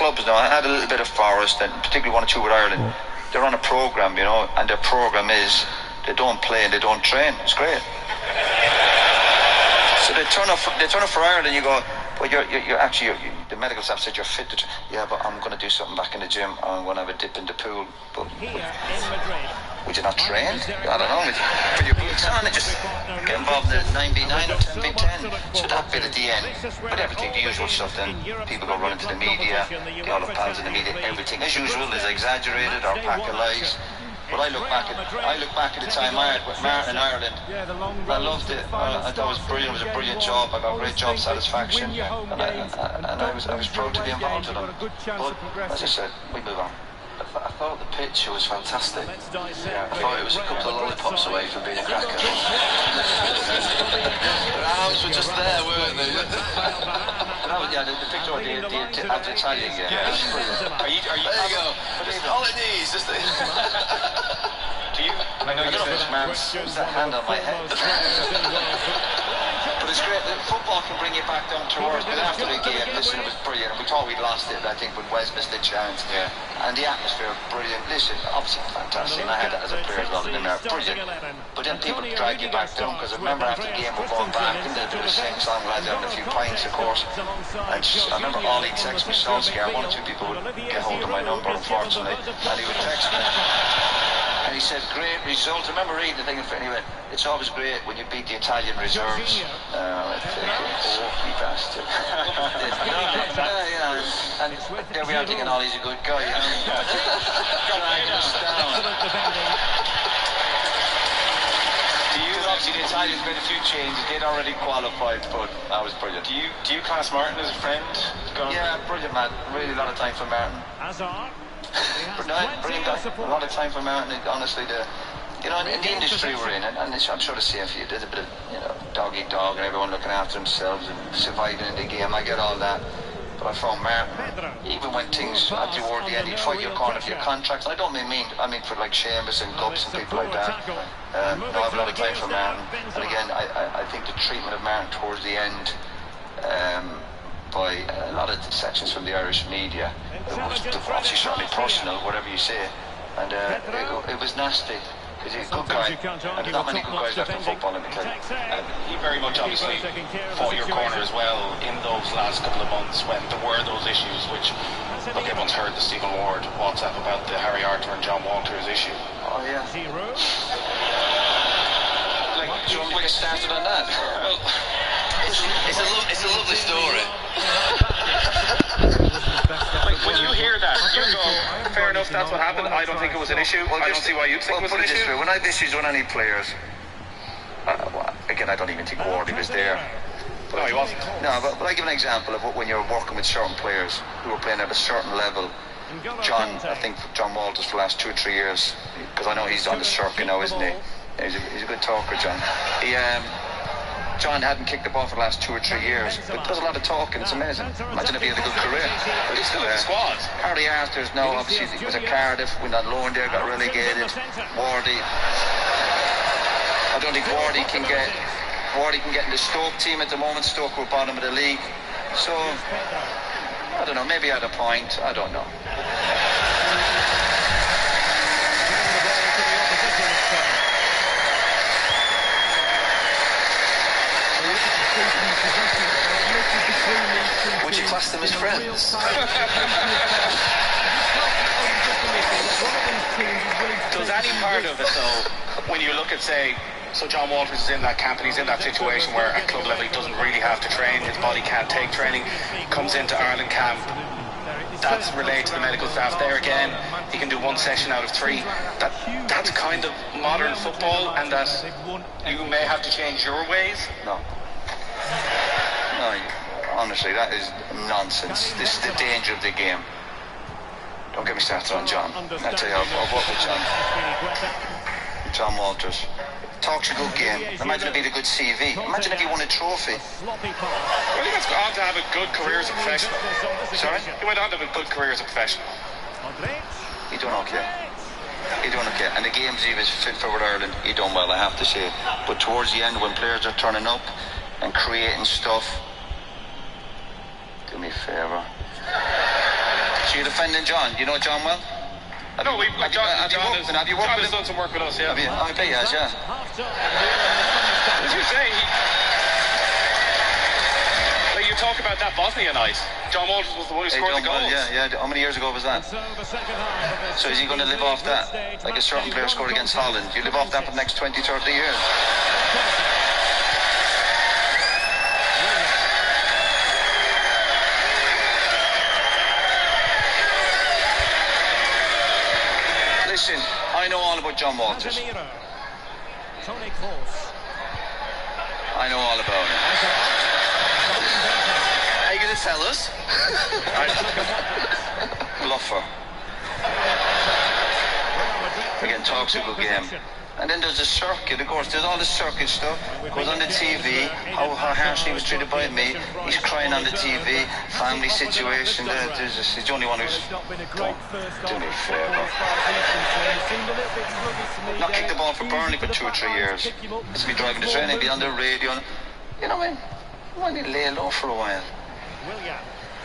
clubs now, I had a little bit of Forest, and particularly one or two with Ireland. They're on a programme, you know, and their programme is they don't play and they don't train. It's great. So they turn up for Ireland, and you go, well, you're actually, the medical staff said you're fit to yeah, but I'm going to do something back in the gym. I'm going to have a dip in the pool. But would you not train? I don't know. Put your boots on and just get involved in the 9v9 or 10v10. So that bit at the end. But everything, the usual stuff, then people go running to the media. They all have pals in the media. Everything, as usual, is exaggerated or pack of lies. But I look back at the time I had with Martin in Ireland. I loved it. I thought it was brilliant. It was a brilliant job. I got great job satisfaction, and I was proud to be involved with them. But as I said, we move on. I thought the pitch was fantastic. Yeah, I thought it was a couple of lollipops away from being a cracker. Their arms were just there, weren't they? Yeah, the picture of the Italian game. Yeah. Are you there you go. All it needs, just I know you said, man, who's that hand on my head? But it's great. Football can bring you back down to earth. But after the game, listen, it was brilliant. We thought we'd lost it, I think, when Wes missed the chance. Yeah. And the atmosphere, brilliant. Listen, obviously fantastic. And I had that as a player as well in there. Brilliant. But then people drag you back down, because I remember after the game we're going back, and they do the same song, lads, having a few pints, of course. And I remember Ollie texted me, Solskjaer, one or two people would get hold of my number, unfortunately, and he would text me. And he said, great result. I remember reading the thing, anyway, it's always great when you beat the Italian reserves. I think, oh, you bastard. And there we are thinking, oh, he's a good guy, you know. Obviously the Italians made a few changes. They'd already qualified, but that was brilliant. Do you class Martin as a friend? Yeah, brilliant man. Really a lot of time for Martin. Brilliant guy. A lot of time for Martin. Honestly, in the industry we're in, and I'm sure the same for you. There's a bit of, dog eat dog, and everyone looking after themselves and surviving in the game. I get all that. But I found Martin, even when things at toward the end, he'd fight your corner for your contracts. I don't mean for like Seamus and Gubbs and people like that. I have a lot of time for Martin. And again, I think the treatment of Martin towards the end, by a lot of the sections from the Irish media, it was obviously certainly personal, whatever you say, and it was nasty. He's a good guy, and there's not many good guys left in football, let me tell you. He very much obviously fought your corner as well in those last couple of months when there were those issues, which, look, everyone's heard the Stephen Ward WhatsApp about the Harry Arthur and John Walters issue. Oh yeah. Like, do you want to get started on that? Well, it's a lovely story. When you hear that, you go, fair enough, that's what happened. I don't think it was an issue. I don't see why you think it was an issue. When I have issues with any players, again, I don't even think Wardy was there. No, he wasn't. No, but I give an example of when you're working with certain players who are playing at a certain level. I think John Walters for the last 2 or 3 years, because I know he's on the circuit now, isn't he? He's a good talker, John. John hadn't kicked the ball for the last 2 or 3 years, but does a lot of talking. It's amazing. Imagine if he had a good career. But he's still in the squad. Harry Arthur's now, obviously, he was at Cardiff when that loan there got relegated. Wardy, I don't think Wardy can get in the Stoke team at the moment. Stoke were bottom of the league. So, I don't know, maybe at a point, I don't know. Would you class them as friends? Does any part of it, though, when you look at, say, so John Walters is in that camp and he's in that situation where at club level he doesn't really have to train, his body can't take training, comes into Ireland camp, that's relayed to the medical staff. There again, he can do 1 session out of 3. That's kind of modern football, and that you may have to change your ways. No, honestly, that is nonsense. This is the danger of the game. Don't get me started on John. I tell you, I've worked with John Walters. Talks a good game. Imagine if he had a good CV. Imagine if he won a trophy. Well, he went on to have a good career as a professional. Sorry? He went on to have a good career as a professional. He done okay. And the games he was fit for with Ireland, he done well, I have to say. But towards the end, when players are turning up and creating stuff, do me a favour. So you're defending John. You know John well? No, John have you worked with him? Done some work with us, yeah. Have you? I bet he has, yeah. As you say, like you talk about that Bosnia night. John Walters was the one who scored the goals. Yeah. How many years ago was that? So is he going to live off that? Like a certain player scored against Holland. You live off that for the next 20, 30 years. Listen, I know all about John Walters. I know all about him. Are you going to tell us? Bluffer. Again, talks a good game. And then there's the circuit, of course, there's all the circuit stuff. Goes on the TV, how harshly he was treated by me. He's crying on the TV, family situation. He's the only one who's doing me a favour. Not kicked the ball for Burnley for 2 or 3 years. He's be driving the train, he'd be on the radio. You know what I mean? Why don't you lay low for a while?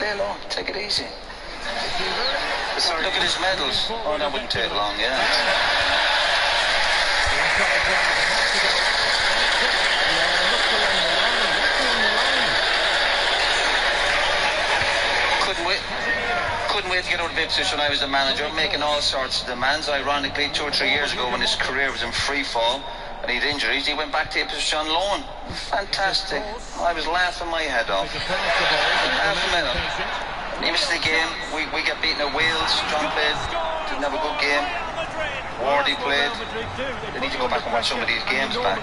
Lay low, take it easy. Look at his medals. Oh, that wouldn't take long, yeah. Couldn't wait to get out of Ipswich when I was the manager, making all sorts of demands. Ironically, 2 or 3 years ago, when his career was in free fall and he had injuries, he went back to Ipswich on loan. Fantastic. I was laughing my head off. Laughing my head off. He missed the game. We got beaten at Wales. John played. Didn't have a good game. Wardy played. They need to go back and watch some of these games back.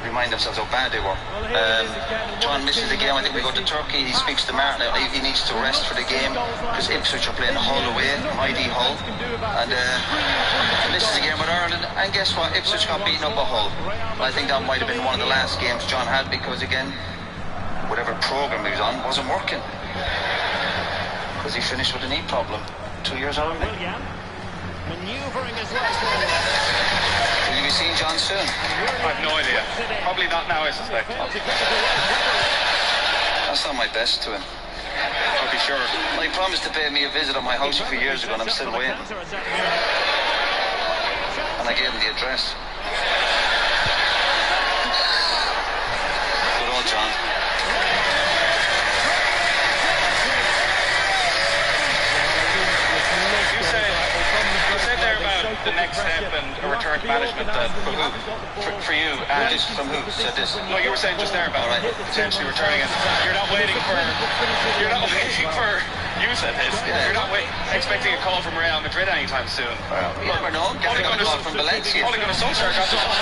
Remind themselves how bad they were. John misses the game. I think we go to Turkey. He speaks to Martin. He needs to rest for the game because Ipswich are playing Hull away, ID Hull. And misses the game with Ireland. And guess what? Ipswich got beaten up at Hull. I think that might have been one of the last games John had because, again, whatever programme he was on wasn't working. Because he finished with a knee problem 2 years early. Maneuvering as well. Will you be seeing John soon? I have no idea. Probably not now, I suspect. That's not my best to him. I'll be sure. Well, he promised to pay me a visit at my house a few years ago and I'm still waiting. And I gave him the address. Good old John. The next step and a return to management for who? For you. From who said this? No, you were saying just there about potentially returning it. You're not waiting for. You said this. Yeah. You're not expecting a call from Real Madrid anytime soon. Well, you never know. Get a call from Valencia. Ole Gunnar Solskjaer got the call.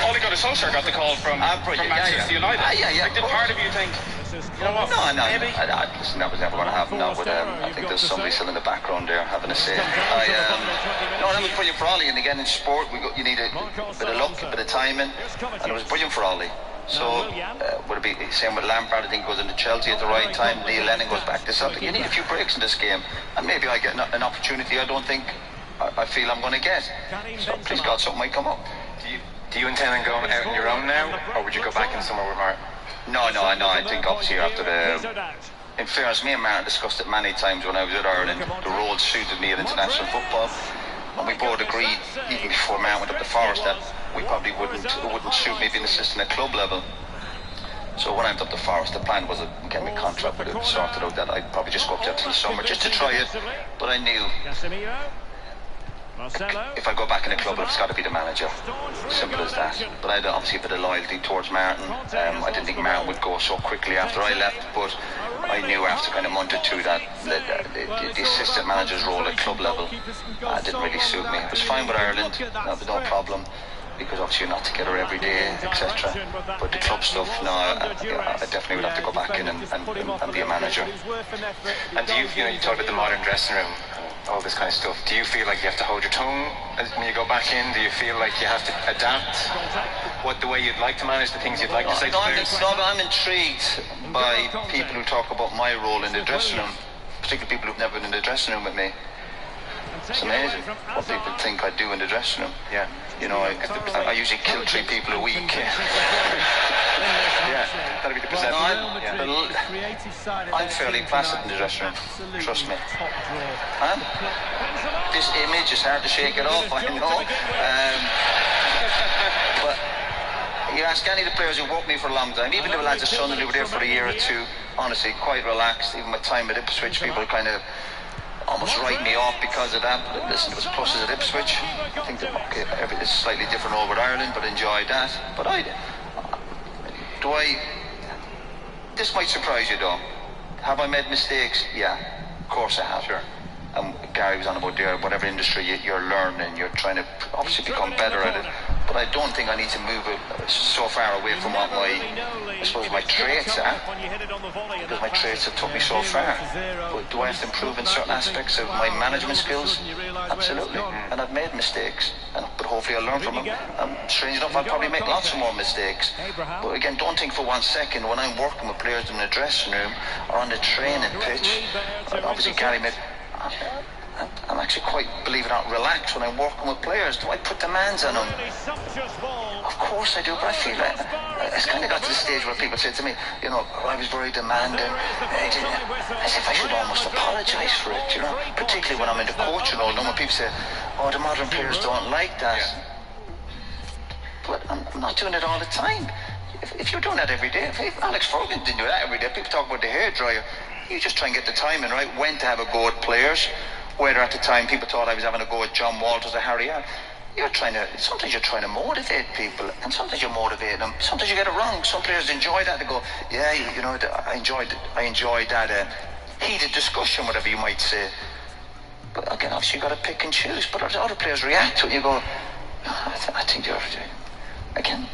Ole Gunnar Solskjaer got the call from Manchester United. Yeah. Did part of you think? You know what? No. Maybe. Listen, that was never going to happen. No, but I think there's somebody still in the background there having a say. No, that was brilliant for Ollie. And again, in sport, you need a bit of luck, a bit of timing, and it was brilliant for Ollie. So, would it be same with Lampard? I think goes into Chelsea at the right time. Neil Lennon goes back to Celtic. You need a few breaks in this game, and maybe I get an opportunity I don't think I feel I'm going to get. So, please God, something might come up. Do you intend on going out on your own now, or would you go back in somewhere with Martin? No. I think obviously after in fairness, me and Martin discussed it many times when I was at Ireland. The role suited me at international football, and we both agreed, even before Martin went up to Forest, that it wouldn't suit me being assistant at club level. So when I went up to Forest, the plan was to get me a contract, but it was sorted out that I'd probably just go up there till the summer just to try it. But I knew if I go back in the club, it's got to be the manager. Simple as that. But I had obviously a bit of loyalty towards Martin. I didn't think Martin would go so quickly after I left, but I knew after kind of a month or two that the assistant manager's role at club level didn't really suit me. It was fine with Ireland, that was no problem, because obviously you're not together every day, etc. But the club stuff, no, I definitely would have to go back in and be a manager. And do you talked about the modern dressing room, all this kind of stuff. Do you feel like you have to hold your tongue when you go back in? Do you feel like you have to adapt the way you'd like to manage, the things you'd like to say to players? I'm intrigued by people who talk about my role in the dressing room, particularly people who've never been in the dressing room with me. It's amazing what people think I do in the dressing room. Yeah. I usually kill 3 people a week. Yeah. That'll be the perception. I'm fairly placid in the dressing room. Trust me. Huh? This image is hard to shake it off, I know. But you ask any of the players who worked with me for a long time, even the lads at Sunderland who were there for a year or two, honestly, quite relaxed. Even my time at Ipswich, people kind of almost write me off because of that. But listen, there was pluses at Ipswich. I think that it's slightly different over Ireland, but enjoyed that. But this might surprise you though. Have I made mistakes? Yeah, of course I have. Sure. Gary was on about there, whatever industry you're learning, you're trying to obviously become better at it. But I don't think I need to move it so far away from what my traits are, because my traits have took me so far. But do I have to improve in certain aspects of my management skills? Absolutely. And I've made mistakes, but hopefully I'll learn from them. Strange enough, I'll probably make lots of more mistakes. But again, don't think for 1 second when I'm working with players in the dressing room or on the training pitch. Obviously Gary made... I'm actually quite, believe it or not, relaxed when I'm working with players. Do I put demands on them? Of course I do, but I feel like it's kind of got to the stage where people say to me, you know, I was very demanding. As if I should almost apologise for it, you know, particularly when I'm in the coaching role. When people say, oh, the modern players don't like that. But I'm not doing it all the time. If you're doing that every day, if Alex Ferguson didn't do that every day, people talk about the hairdryer. You just try and get the timing right, when to have a go at players. Whether at the time people thought I was having a go at John Walters or Harry Allen. Sometimes you're trying to motivate people, and sometimes you're motivating them. Sometimes you get it wrong. Some players enjoy that. They go, yeah, you know, I enjoyed that heated discussion, whatever you might say. But again, obviously you've got to pick and choose. But other players react to it, and you go, I think you're... Again,